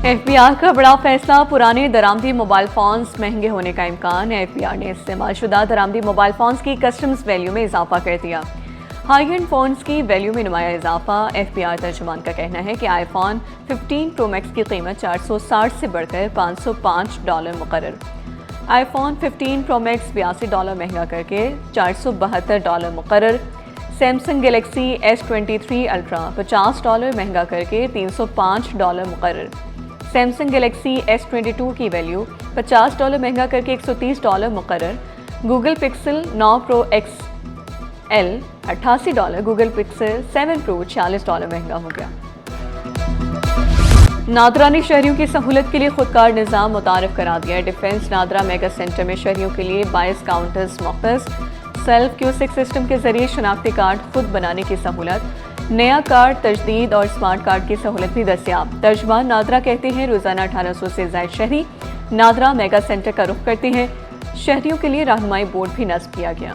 FBR का बड़ा फैसला, पुराने दरामदी मोबाइल फोन्स महंगे होने का इम्कान। एफबीआर ने इस्तेमालशुदा दरामदी मोबाइल फोन्स की कस्टम्स वैल्यू में इजाफा कर दिया। हाई एंड फोन्स की वैल्यू में नुमाया इजाफा। एफबीआर तर्जुमान का कहना है कि आईफोन 15 प्रो मैक्स की कीमत 460 से बढ़कर $505 मुकर्रर। आईफोन 15 प्रो मैक्स $82 महंगा करके $472 मुकर्रर। सैमसंग गैलेक्सी S23 अल्ट्रा $50 महंगा करके $305 मुकर्रर। सैमसंग गैलेक्सी S22 की वैल्यू $50 महंगा करके $130 मुकर्रर। Google pixel 9 pro XL $88, Google pixel 7 pro $46 महंगा हो गया। नादरा ने शहरियों की सहूलत के लिए खुदकार निज़ाम मुतारिफ करा दिया। डिफेंस नादरा मेगा सेंटर में शहरियों के लिए 22 काउंटर्स मुख्तस। सेल्फ क्यूसिक सिस्टम के जरिए शनाख्ती कार्ड खुद बनाने की सहूलत। नया कार्ड तजदीद और स्मार्ट कार्ड की सहूलत भी दस्तियाब। तर्जुमान नादरा कहते हैं रोजाना 1800 से ज्यादा शहरी नादरा मेगा सेंटर का रुख करते हैं। शहरियों के लिए रहनुमाई बोर्ड भी नस्ब किया गया।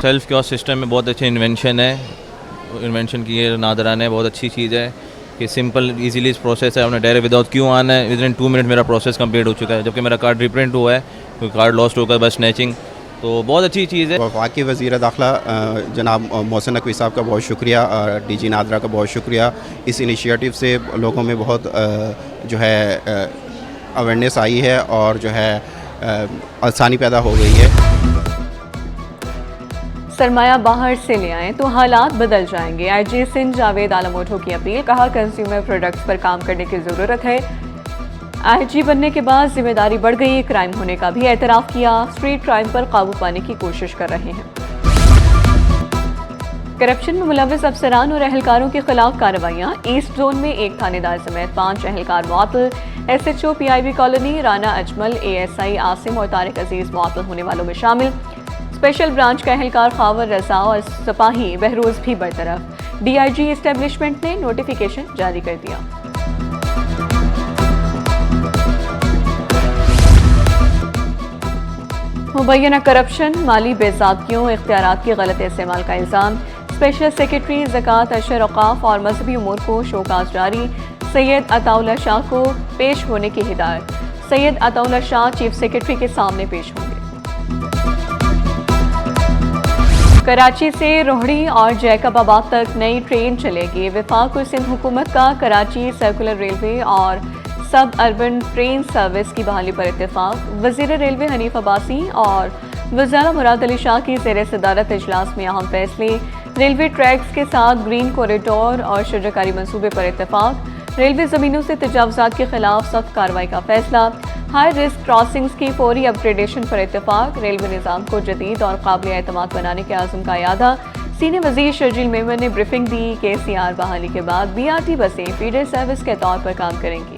सेल्फ क्योस सिस्टम में बहुत अच्छे इन्वेंशन है। इन्वेंशन की ये नादरा ने बहुत अच्छी चीज़ है कि सिंपल इजीली प्रोसेस है। आपने डायरेक्ट विदाउट क्यों आना है, विद इन 2 मिनट मेरा प्रोसेस कंप्लीट हो चुका है। जबकि मेरा कार्ड रिप्रिंट हुआ है क्योंकि कार्ड लॉस्ट होकर बस स्नैचिंग, तो बहुत अच्छी चीज़ है। वफाकी वज़ीर दाखिला जनाब मोहसिन नकवी साहब का बहुत शुक्रिया, DG नादरा का बहुत शुक्रिया। इस इनिशिएटिव से लोगों में बहुत जो है अवेयरनेस आई है और जो है आसानी पैदा हो गई है। सरमाया बाहर से ले आएं तो हालात बदल जाएंगे। IG सिंध जावेद आलमोठो की अपील। कहा कंज्यूमर प्रोडक्ट्स पर काम करने की ज़रूरत है। IG बनने के बाद जिम्मेदारी बढ़ गई। क्राइम होने का भी एतराफ़ किया। स्ट्रीट क्राइम पर काबू पाने की कोशिश कर रहे हैं। करप्शन में मुलव्वस अफसरान और अहलकारों के खिलाफ कार्रवाइयाँ। ईस्ट जोन में 1 थानेदार समेत 5 अहलकार मुअत्तल। SHO PIB colony, Rana Ajmal, ASI Asim और तारिक अजीज मुअत्तल होने वालों में शामिल। स्पेशल ब्रांच का अहलकार खावर रजा और सिपाही बहरोज भी बरतरफ। DIG एस्टेब्लिशमेंट ने नोटिफिकेशन जारी कर दिया। मुबैना करप्शन, माली बेज़ाब्तियों, इख्तियारात की गलत इस्तेमाल का इल्ज़ाम। स्पेशल सेक्रेटरी ज़कात अशर औक़ाफ़ और मजहबी उमूर को शोकाज़ जारी। सैयद अताउल्लाह शाह को पेश होने की हिदायत। सैयद अताउल्लाह शाह चीफ सेक्रेटरी के सामने पेश होंगे। कराची से रोहड़ी और जैकबाबाद तक नई ट्रेन चलेगी। वफाक और सिंध हुकूमत का कराची सर्कुलर रेलवे और सब अर्बन ट्रेन सर्विस की बहाली पर इत्तेफाक। वज़ीर रेलवे हनीफ अब्बासी और वज़ीर मुराद अली शाह की ज़ेर सदारत इजलास में अहम फैसले। रेलवे ट्रैक्स के साथ ग्रीन कॉरिडोर और शजरकारी मनसूबे पर इत्तेफाक। रेलवे ज़मीनों से तजावुज़ात के खिलाफ सख्त कार्रवाई का फैसला। हाई रिस्क क्रॉसिंग्स की फौरी अपग्रेडेशन पर इत्तेफाक। रेलवे निज़ाम को जदीद और काबिल एतमाद बनाने के आज़म का यादा। सीनियर वज़ीर शर्जील मेमन ने ब्रीफिंग दी। KCR बहाली के बाद BRT बसें फीडर सर्विस के तौर पर काम करेंगी।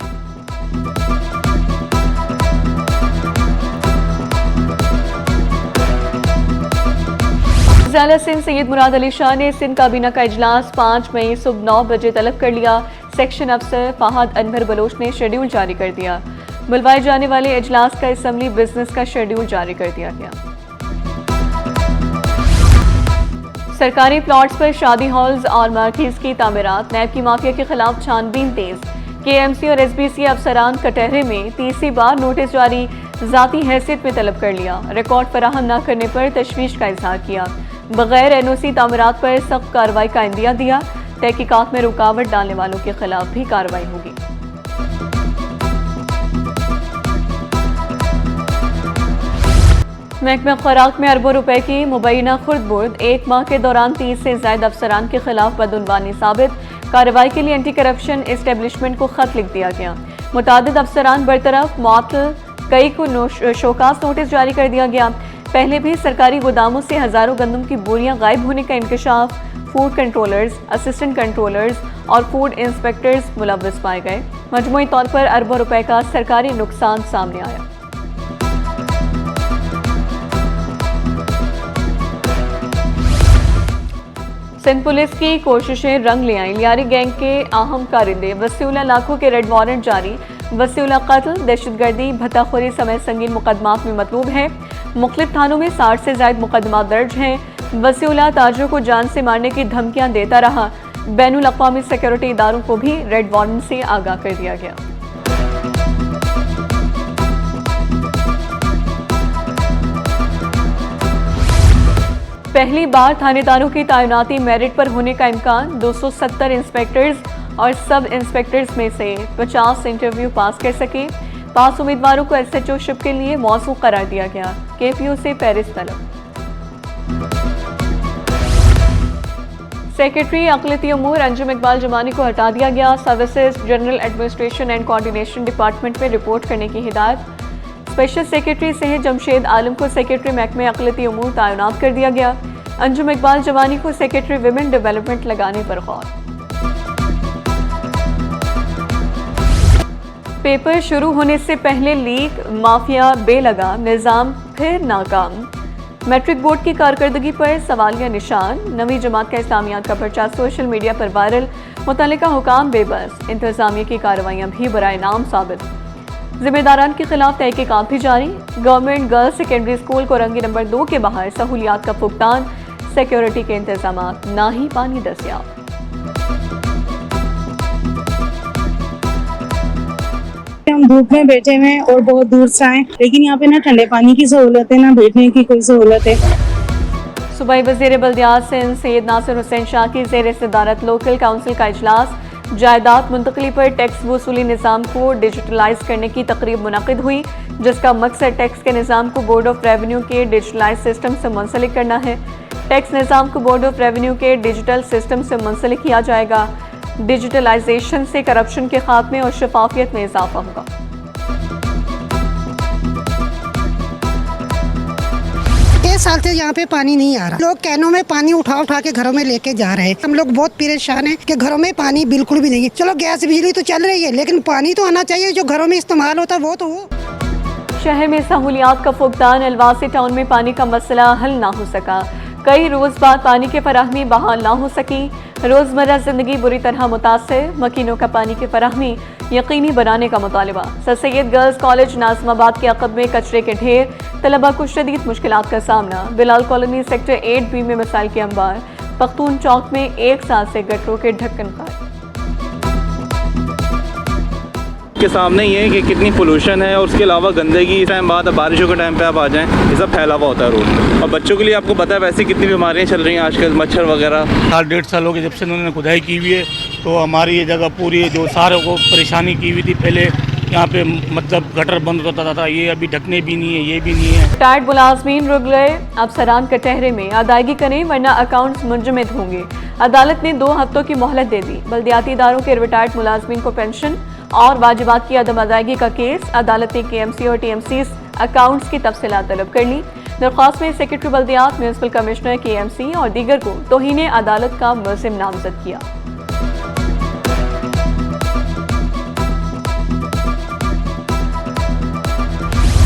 ज़िला सिंध सैयद मुराद अली शाह ने सिंध काबीना का इजलास 5 मई सुबह 9 बजे तलब कर लिया। सेक्शन अफसर फहद अनवर बलोच ने शेड्यूल जारी कर दिया। बुलवाए जाने वाले इजलास का असम्बली बिजनेस का शेड्यूल जारी कर दिया गया। सरकारी प्लॉट्स पर शादी हॉल्स और मार्केट्स की तामीरात। नैब की माफिया के खिलाफ छानबीन तेज। KMC और SBC अफसरान कटहरे में तीसरी बार नोटिस जारी। जाती हैसियत में तलब कर लिया। रिकॉर्ड फराहम न करने पर तशवीश का इजहार किया। बगैर NOC तामीरात पर सख्त कार्रवाई का इंदिया दिया। तहकीकात में रुकावट डालने वालों के खिलाफ भी कार्रवाई होगी। महकमा खुराक में अरबों रुपए की मुबैना खुर्द-बुर्द। 1 माह के दौरान 30 से ज्यादा अफसरान के खिलाफ बदउनवानी साबित। कार्रवाई के लिए एंटी करप्शन एस्टेब्लिशमेंट को खत लिख दिया गया। मुतादिद अफसरान बरतरफ, मुअत्तल, कई को शोकास नोटिस जारी कर दिया गया। पहले भी सरकारी गोदामों से हजारों गंदम की बोरियां गायब होने का इंकशाफ। फूड कंट्रोलर्स, असिस्टेंट कंट्रोलर्स और फूड इंस्पेक्टर्स मुलव्वस पाए गए। मजमूई तौर पर अरबों रुपए का सरकारी नुकसान सामने आया। सिंध पुलिस की कोशिशें रंग ले आईं। लियारी गैंग के अहम कारिंदे वसीउल्लाह लाखों के रेड वारंट जारी। वसीउल्लाह कत्ल, दहशतगर्दी, भत्ताखोरी समेत संगीन मुकदमात में मतलूब है। मुख्तलिफ थानों में 60 से ज्यादा मुकदमा दर्ज हैं। वसीउल्लाह ताजरों को जान से मारने की धमकियां देता रहा। बैनुल अक़वामी सिक्योरिटी इदारों को भी रेड वार्निंग से आगाह कर दिया गया। पहली बार थानेदारों की तैनाती मेरिट पर होने का इम्कान। 270 इंस्पेक्टर्स और सब इंस्पेक्टर्स में से 50 इंटरव्यू पास कर सके। पास उम्मीदवारों को SHO शिप के लिए मौसू करार दिया गया। KPO से पेरिस तलब। सेक्रेटरी अक़लियती अमूर अंजुम इकबाल जमानी को हटा दिया गया। Services general administration and coordination department में रिपोर्ट करने की हिदायत। स्पेशल सेक्रेटरी सैयद जमशेद आलम को सेक्रेटरी महकमे अक़लियती अमूर तैनात कर दिया गया। अंजुम इकबाल जमानी को सेक्रेटरी विमेन डेवलपमेंट लगाने पर गौर। पेपर शुरू होने से पहले लीक, माफिया बेलगा, निज़ाम फिर नाकाम। मैट्रिक बोर्ड की कारकर्दगी पर सवालिया निशान। नवी जमात का इस्लामियात का पर्चा सोशल मीडिया पर वायरल। मुतल्लिका हुकाम बेबस। इंतजामिया की कार्रवाइयाँ भी बराए नाम साबित। जिम्मेदारान के खिलाफ तहकीकात भी जारी। Government girls secondary school Korangi number 2 के बाहर सहूलियात का फुकदान। सिक्योरिटी के इंतजाम, ना ही पानी दस्तियाब। हम धूप में बैठे हुए हैं और बहुत दूर से आए, लेकिन यहाँ पे ना ठंडे पानी की सहूलत है ना बैठने की कोई सहूलत है। सूबाई वज़ीर बल्दियात सिंध सैयद नासिर हुसैन शाह की ज़ेर सदारत लोकल काउंसिल का इजलास। जायदाद मुंतकली पर टैक्स वसूली निज़ाम को डिजिटलाइज करने की तकरीब मुनक़िद हुई, जिसका मकसद टैक्स के निज़ाम को बोर्ड ऑफ रेवेन्यू के डिजिटलाइज सिस्टम से मुंसलिक करना है। टैक्स निज़ाम को बोर्ड ऑफ रेवेन्यू के डिजिटल सिस्टम से मुंसलिक किया जाएगा। डिजिटलाइजेशन से करप्शन के खात्मे और शफाफियत में इजाफा होगा। साल से यहाँ पे पानी नहीं आ रहा। लोग कैनों में पानी उठा उठा के घरों में लेके जा रहे हैं। हम लोग बहुत परेशान हैं कि घरों में पानी बिल्कुल भी नहीं है। चलो गैस बिजली तो चल रही है, लेकिन पानी तो आना चाहिए जो घरों में इस्तेमाल होता है वो तो हो। शहर में सहूलियात का फुकदान। अलवासी टाउन में पानी का मसला हल ना हो सका। कई रोज बाद पानी की फराहमी बहाल ना हो सकी। रोजमर्रा जिंदगी बुरी तरह मुतासर। मकीनों का पानी की फराहमी यकीनी बनाने का मुतालबा। Sir Syed girls college Nazimabad के अक़ब में कचरे के ढेर। तलबा को शदीद मुश्किलात का सामना। बिलाल कॉलोनी सेक्टर 8B में मिसाइल के अंबार। पख्तून चौक में 1 साल से गटरों के ढक्कन खाए। के सामने ये है कि कितनी पोल्यूशन है और उसके अलावा गंदगी। इस टाइम बाद बारिशों के टाइम पे आप आ जाएं, ये सब फैला हुआ होता है रोड। और बच्चों के लिए आपको पता है वैसे कितनी बीमारियां चल रही हैं आजकल, मच्छर वगैरह। 1.5 साल हो गए जब से उन्होंने खुदाई की हुई है, तो हमारी ये जगह पूरी जो सारों को परेशानी की हुई थी। पहले यहाँ पे मतलब गटर बंद होता था, ये अभी ढकने भी नहीं है, ये भी नहीं है। टायर्ड मुलाजमीन रुक गए। अफसरान कटहरे में अदायगी करें वरना अकाउंट्स मुंजमद होंगे। अदालत ने 2 हफ्तों की मोहलत दे दी। बल्दियाती इदारों के रिटायर्ड मुलाजमीन को पेंशन और वाजिबात की अदम अदायगी का केस। अदालत ने KMC और TMC अकाउंट्स की तफसीलात तलब कर ली। दरख्वास्त में सेक्रेटरी बल्दियात, म्यूनसिपल कमिश्नर, KMC और दीगर को तौहीन अदालत का मुलजिम नामजद किया।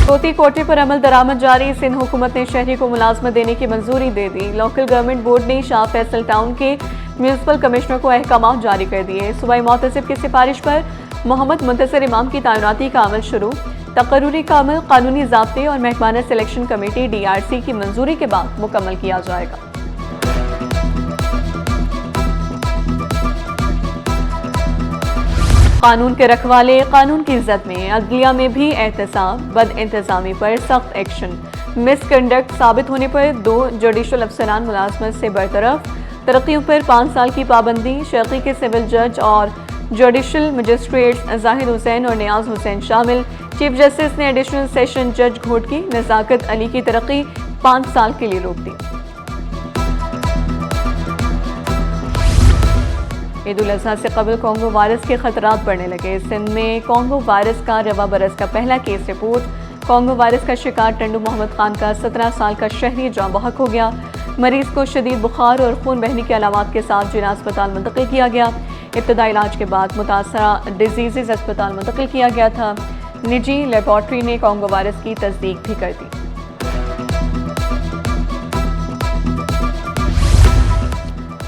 कोती कोटे पर अमल दरामद जारी। सिंध हुकूमत ने शहरी को मुलाजमत देने की मंजूरी दे दी। लोकल गवर्नमेंट बोर्ड ने शाह फैसल टाउन के म्यूनसिपल कमिश्नर को अहकाम जारी कर दिए। सूबाई मोहतसिब की सिफारिश पर मोहम्मद मुंतसिर इमाम की तैनाती का अमल शुरू। तकर्रुरी का अमल कानूनी ज़ाब्ते और महकमाना सिलेक्शन कमेटी DRC की मंजूरी के बाद मुकम्मल किया जाएगा। कानून के रखवाले, कानून की इज्जत में। अदलिया में भी एहतसाब। बद इंतजामी पर सख्त एक्शन। मिसकंडक्ट साबित होने पर 2 जुडिशल अफसरान मुलाजमत से बरतरफ। तरक्कियों पर 5 साल की पाबंदी। शेखी के सिविल जज और जुडिशल मजिस्ट्रेट्स जाहिद हुसैन और नियाज हुसैन शामिल। चीफ जस्टिस ने एडिशनल सेशन जज घोटकी नज़ाकत अली की तरक्की 5 साल के लिए रोक दी। ईद उल अज़हा से कबल कोंगो वायरस के खतरात बढ़ने लगे। सिंध में कोंगो वायरस का रवा बरस का पहला केस रिपोर्ट। कोंगो वायरस का शिकार टंडू मोहम्मद खान का 17 साल का शहरी जाँ बहक हो गया। मरीज को शदीद बुखार और खून बहने के अलामात के साथ जिला अस्पताल मुंतकिल किया गया। इब्तदाई इलाज के बाद मुतासरा डिजीज़ अस्पताल मुंतकिल किया गया था। निजी लेबॉर्ट्री ने कोंगो वायरस की तस्दीक भी कर दी।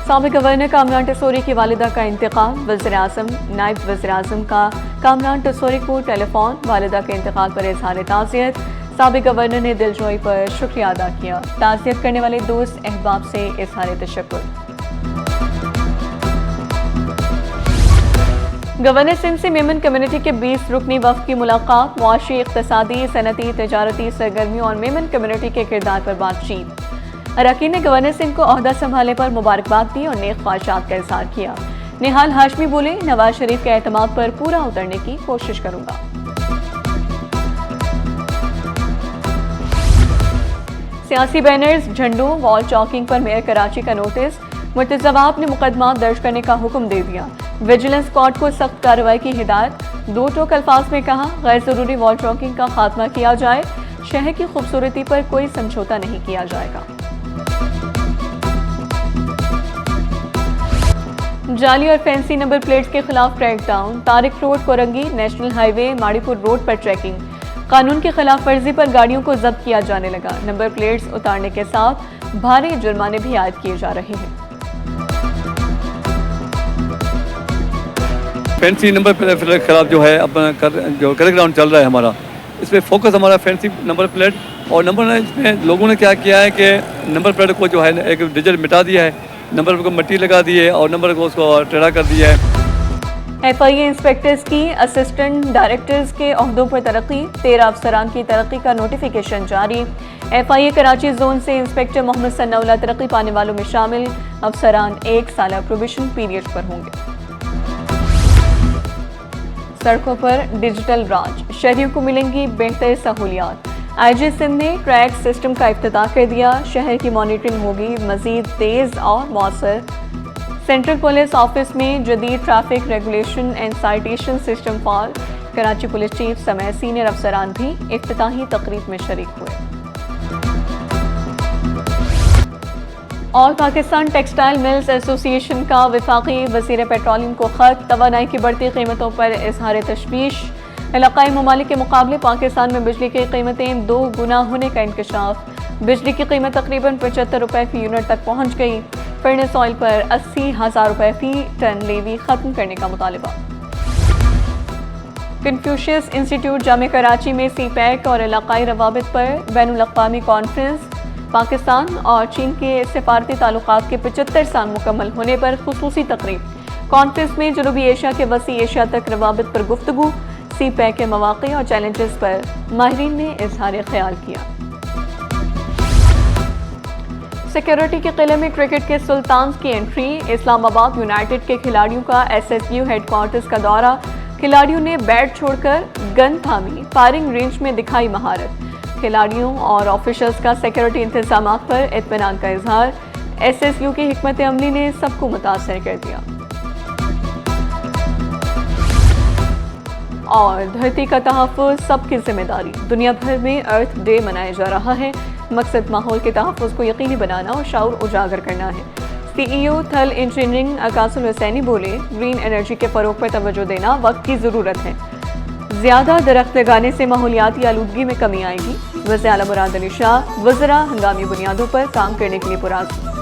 साबिक गवर्नर कामरान टिसोरी की वालिदा का इंतकाल। वज़ीर-ए-आज़म, नायब वज़ीर-ए-आज़म का कामरान टिसोरी को टेलीफोन। वालिदा के इंतकाल पर इज़हार ताज़ियत। साबिक गवर्नर ने दिलजोई पर शुक्रिया अदा किया। ताज़ियत करने वाले दोस्त अहबाब से इज़हार तशक्कुर। गवर्नर सिंध से मेमन कम्युनिटी के 20 रुकनी वफ़द की मुलाकात, मुआशी, इक़्तिसादी, सनती, तजारती सरगर्मियों और मेमन कम्युनिटी के किरदार पर बातचीत। अरकान ने गवर्नर सिंह को ओहदा संभालने पर मुबारकबाद दी और नेक ख्वाहिशात का इज़हार किया। निहाल हाशमी बोले, नवाज शरीफ के एतमाद पर पूरा उतरने की कोशिश करूंगा। सियासी बैनर्स, झंडों, वॉल चॉकिंग पर मेयर कराची का नोटिस। मुर्तज़ावाब ने मुकदमा दर्ज करने का हुक्म दे दिया। विजिलेंस स्क्वाड को सख्त कार्रवाई की हिदायत। 2 टोक अल्फाज में कहा, गैर ज़रूरी वॉल चॉकिंग का खात्मा किया जाए। शहर की खूबसूरती पर कोई समझौता नहीं किया जाएगा। जाली और फैंसी नंबर प्लेट्स के खिलाफ crackdown. Tariq road, Korangi, national highway, Mauripur road पर ट्रैकिंग। कानून की खिलाफ वर्जी पर गाड़ियों को जब्त किया जाने लगा। नंबर प्लेट्स उतारने के साथ भारी जुर्माने भी आयद किए जा रहे हैं। फैंसी नंबर प्लेट के खिलाफ जो है अपना जो क्रैकडाउन चल रहा है हमारा, इसमें फोकस हमारा फैंसी नंबर प्लेट और नंबर इसमें लोगों ने क्या किया है कि नंबर प्लेट को जो है एक डिजिट मिटा दिया है, नंबर को मिट्टी लगा दी है और नंबर को उसको टेढ़ा कर दिया है। FIA इंस्पेक्टर्स की असिस्टेंट डायरेक्टर्स के ओहदों पर तरक्की। 13 अफसरान की तरक्की का नोटिफिकेशन जारी। FIA कराची जोन से इंस्पेक्टर मोहम्मद सन्नाउल्लाह तरक्की पाने वालों में शामिल। अफसरान 1 साल प्रोबेशन पीरियड पर होंगे। सड़कों पर डिजिटल राज, शहरियों को मिलेंगी बेहतर सहूलियात। IG सिंध ने ट्रैक सिस्टम का इफ्तिताह कर दिया। शहर की मॉनिटरिंग होगी मजीद तेज और मौसर। सेंट्रल पुलिस ऑफिस में जदीद traffic regulation and citation system fall. Karachi police chief समेत सीनियर अफसरान भी इफ्तिताही तकरीब में शरीक हुए। All Pakistan textile mills association का वफाकी वज़ीर पेट्रोलियम को खत। तवानाई की बढ़ती कीमतों पर इजहार तशवीश। इलाकाई ममालिक के मुकाबले पाकिस्तान में बिजली की कीमतें 2 गुना होने का इंकशाफ। बिजली की कीमत तकरीबन 75 रुपये फी यूनिट तक पहुँच गई। फर्नेस ऑयल पर 80,000 रुपये फी टन लेवी खत्म करने का मुतालबा। कन्फ्यूशियस इंस्टीट्यूट जामे कराची में CPEC और इलाकाई रवाबित पर बैनुल अक़वामी कॉन्फ्रेंस। पाकिस्तान और चीन के सिफारती ताल्लुकात के 75 साल मुकम्मल होने पर खुसूसी तकरीब। कॉन्फ्रेंस में जनूबी एशिया के वसी एशिया तक रवाबित पर गुफ्तगू। CPEC के मौक़े और चैलेंजेस पर माहिरीन ने इज़हार ख्याल किया। सिक्योरिटी के किले में क्रिकेट के सुल्तान की एंट्री। इस्लामाबाद यूनाइटेड के खिलाड़ियों का SSU हेडक्वार्टर्स का दौरा। खिलाड़ियों ने बैट छोड़कर गन थामी। फायरिंग रेंज में दिखाई महारत। खिलाड़ियों और ऑफिशल्स का सिक्योरिटी इंतजामात पर इत्मीनान का इजहार। SSU की हिकमत अमली ने सबको मुतासर कर दिया। और धरती का तहफ़्फ़ुज़ सबकी जिम्मेदारी। दुनिया भर में अर्थ डे मनाया जा रहा है। मकसद माहौल के तहफ़्फ़ुज़ को यकीनी बनाना और शऊर उजागर करना है। CEO थल इंजीनियरिंग अकासुल हुसैनी बोले, ग्रीन एनर्जी के फ़रोग पर तवज्जो देना वक्त की ज़रूरत है। ज़्यादा दरख्त लगाने से माहौलियाती आलूदगी में कमी आएगी। वज़ीर आला मुराद अली शाह वज़रा हंगामी बुनियादों पर काम करने के लिए पुराज़।